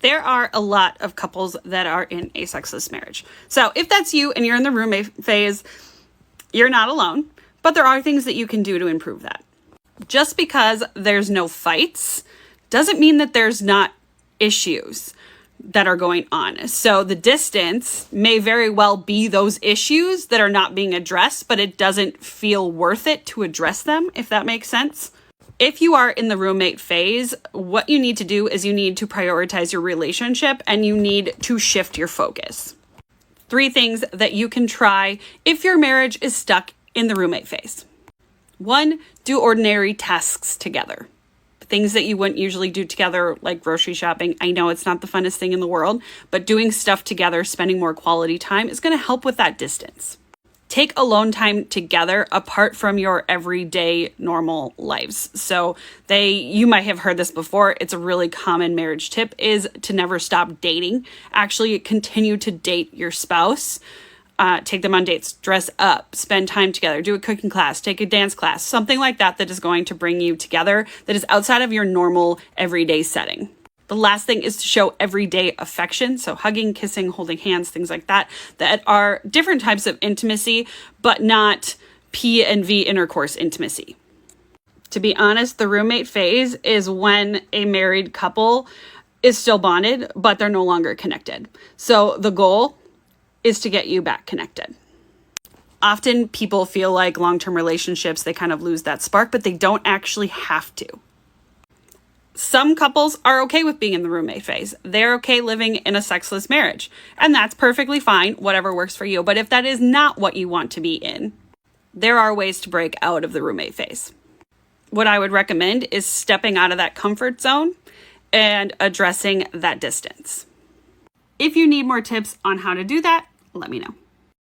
There are a lot of couples that are in a sexless marriage. So if that's you and you're in the roommate phase, you're not alone, but there are things that you can do to improve that. Just because there's no fights doesn't mean that there's not issues that are going on. So the distance may very well be those issues that are not being addressed, but it doesn't feel worth it to address them, if that makes sense. If you are in the roommate phase, what you need to do is you need to prioritize your relationship and you need to shift your focus. 3 things that you can try if your marriage is stuck in the roommate phase. 1, do ordinary tasks together. Things that you wouldn't usually do together, like grocery shopping. I know it's not the funnest thing in the world, but doing stuff together, spending more quality time is going to help with that distance. Take alone time together apart from your everyday normal lives. So you might have heard this before. It's a really common marriage tip is to never stop dating. Actually continue to date your spouse. Take them on dates, dress up, spend time together, do a cooking class, take a dance class, something like that that is going to bring you together that is outside of your normal everyday setting. The last thing is to show everyday affection. So hugging, kissing, holding hands, things like that are different types of intimacy, but not P and V intercourse intimacy. To be honest, the roommate phase is when a married couple is still bonded, but they're no longer connected. So the goal is to get you back connected. Often people feel like long-term relationships, they kind of lose that spark, but they don't actually have to. Some couples are okay with being in the roommate phase. They're okay living in a sexless marriage, and that's perfectly fine, whatever works for you. But if that is not what you want to be in, there are ways to break out of the roommate phase. What I would recommend is stepping out of that comfort zone and addressing that distance. If you need more tips on how to do that, let me know.